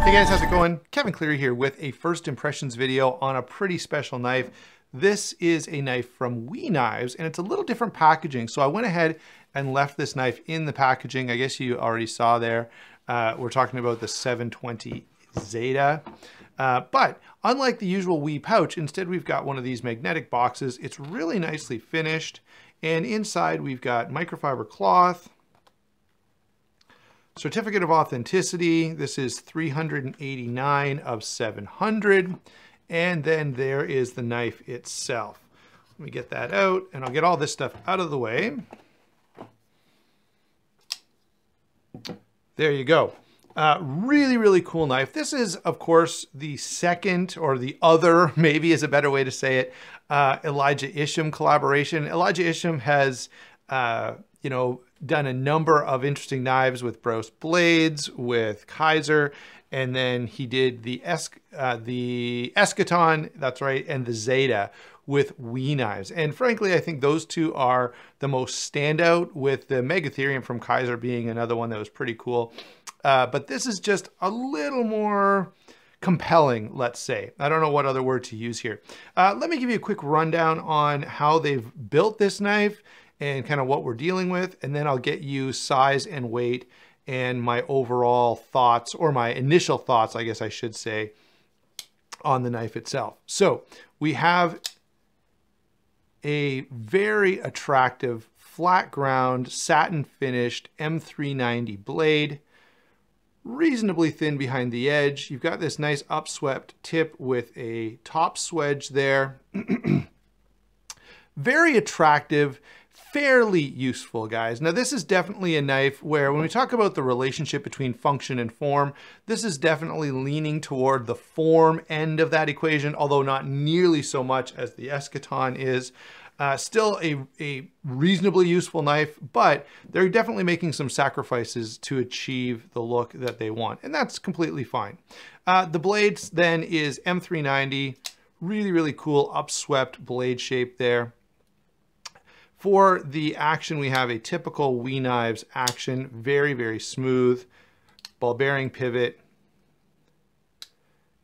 Hey guys, how's it going? Kevin Cleary here with a first impressions video on a pretty special knife. This is a knife from We Knives and it's a little different packaging. So I went ahead and left this knife in the packaging. I guess you already saw there. We're talking about the 720 Zeta. But unlike the usual We pouch, instead we've got one of these magnetic boxes. It's really nicely finished. And inside we've got microfiber cloth, certificate of authenticity. This is 389 of 700. And then there is the knife itself. Let me get that out and I'll get all this stuff out of the way. There you go. Really, really cool knife. This is, of course, the second, or the other, maybe is a better way to say it, Elijah Isham collaboration. Elijah Isham has, done a number of interesting knives with Brose blades, with Kizer, and then he did the Eschaton, that's right, and the Zeta with We Knives. And frankly, I think those two are the most standout, with the Megatherium from Kizer being another one that was pretty cool. But this is just a little more compelling, let's say. I don't know what other word to use here. Let me give you a quick rundown on how they've built this knife and kind of what we're dealing with, and then I'll get you size and weight and my overall thoughts, or my initial thoughts, I guess I should say, on the knife itself. So we have a very attractive flat ground satin finished M390 blade, reasonably thin behind the edge. You've got this nice upswept tip with a top swedge there. Very attractive, fairly useful, guys. Now, this is definitely a knife where, when we talk about the relationship between function and form, this is definitely leaning toward the form end of that equation, although not nearly so much as the Eschaton is. Still a reasonably useful knife, but they're definitely making some sacrifices to achieve the look that they want, and that's completely fine. The blades then is M390, really, really cool upswept blade shape there. For the action, we have a typical We Knives action, very, very smooth, ball bearing pivot,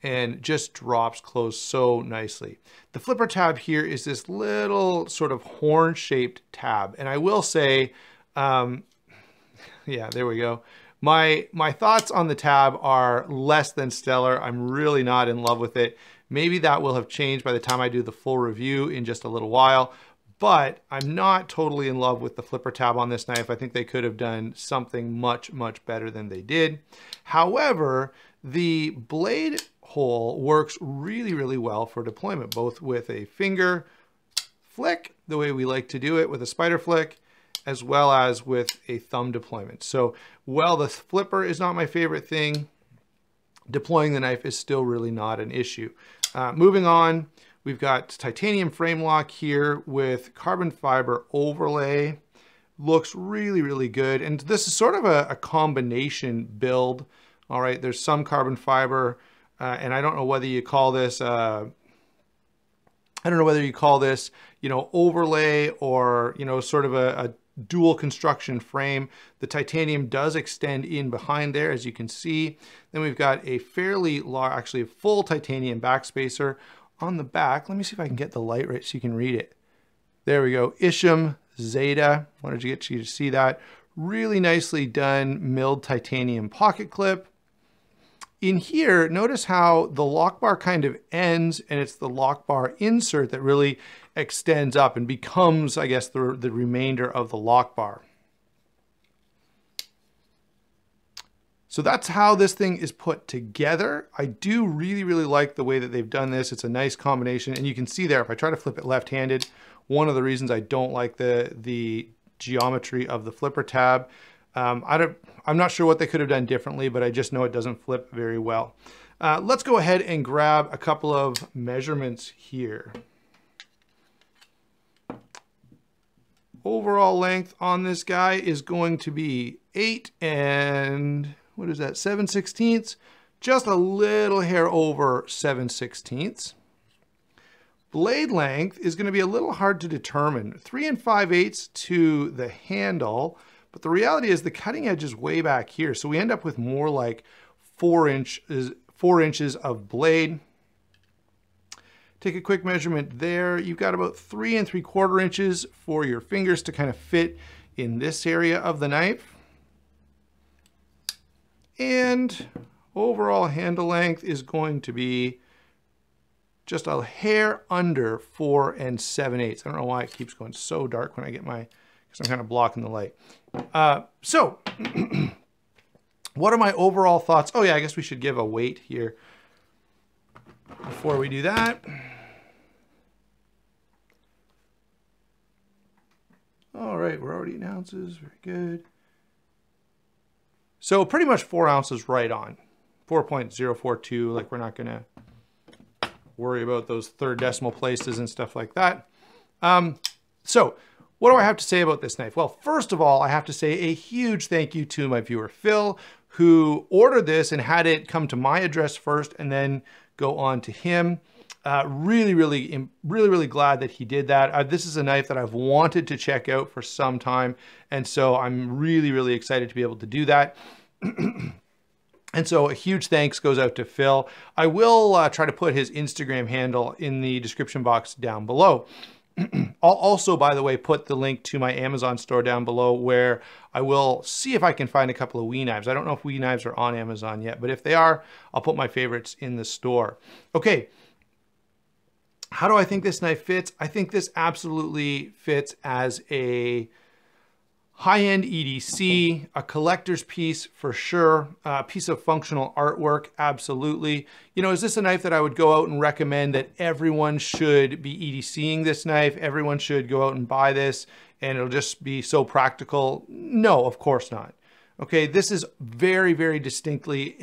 and just drops closed so nicely. The flipper tab here is this little sort of horn-shaped tab. And I will say, yeah, there we go. My thoughts on the tab are less than stellar. I'm really not in love with it. Maybe that will have changed by the time I do the full review in just a little while. But I'm not totally in love with the flipper tab on this knife. I think they could have done something much, much better than they did. However, the blade hole works really, really well for deployment, both with a finger flick, the way we like to do it with a spider flick, as well as with a thumb deployment. So while the flipper is not my favorite thing, deploying the knife is still really not an issue. Moving on, we've got titanium frame lock here with carbon fiber overlay. Looks really, really good. And this is sort of a combination build. All right, there's some carbon fiber, and I don't know whether you call this, overlay or, sort of a dual construction frame. The titanium does extend in behind there, as you can see. Then we've got a fairly large, actually a full titanium backspacer on the back. Let me see if I can get the light right so you can read it. There we go. Isham Zeta. Wanted to get you to see that. Really nicely done milled titanium pocket clip. In here, notice how the lock bar kind of ends, and it's the lock bar insert that really extends up and becomes, I guess, the remainder of the lock bar. So that's how this thing is put together. I do really, really like the way that they've done this. It's a nice combination. And you can see there, if I try to flip it left-handed, one of the reasons I don't like the geometry of the flipper tab. I'm not sure what they could have done differently, but I just know it doesn't flip very well. Let's go ahead and grab a couple of measurements here. Overall length on this guy is going to be 8 and... what is that, 7/16? Just a little hair over 7/16. Blade length is going to be a little hard to determine. 3 5/8 to the handle, but the reality is the cutting edge is way back here. So we end up with more like 4 inches of blade. Take a quick measurement there. You've got about 3 3/4 inches for your fingers to kind of fit in this area of the knife. And overall handle length is going to be just a hair under 4 7/8. I don't know why it keeps going so dark when I get my, because I'm kind of blocking the light. So what are my overall thoughts? Oh yeah, I guess we should give a weight here before we do that. All right, we're already in ounces, very good. So pretty much 4 ounces right on, 4.042, like we're not gonna worry about those third decimal places and stuff like that. So what do I have to say about this knife? Well, first of all, I have to say a huge thank you to my viewer, Phil, who ordered this and had it come to my address first and then go on to him. Really glad that he did that. This is a knife that I've wanted to check out for some time. And so I'm really excited to be able to do that. And so a huge thanks goes out to Phil. I will try to put his Instagram handle in the description box down below. I'll also, by the way, put the link to my Amazon store down below, where I will see if I can find a couple of WE knives. I don't know if WE knives are on Amazon yet, but if they are, I'll put my favorites in the store. Okay. How do I think this knife fits? I think this absolutely fits as a high-end EDC, a collector's piece for sure, a piece of functional artwork, absolutely. You know, is this a knife that I would go out and recommend that everyone should be EDCing this knife? Everyone should go out and buy this and it'll just be so practical? No, of course not. Okay, this is very distinctly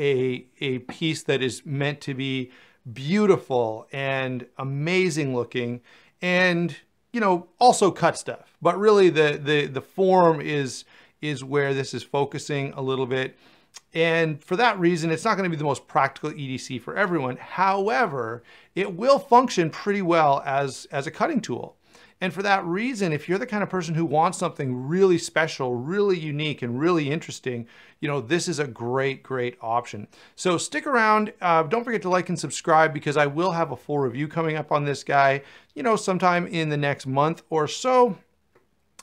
a piece that is meant to be beautiful and amazing looking, and you know, also cut stuff, but really the form is where this is focusing a little bit. And for that reason, it's not going to be the most practical EDC for everyone. However, it will function pretty well as a cutting tool. And for that reason, if you're the kind of person who wants something really special, really unique, and really interesting, you know, this is a great option. So stick around. Don't forget to like and subscribe, because I will have a full review coming up on this guy, you know, sometime in the next month or so.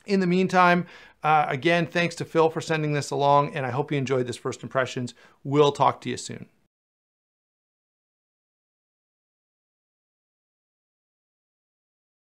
In the meantime, again, thanks to Phil for sending this along, and I hope you enjoyed this first impressions. We'll talk to you soon.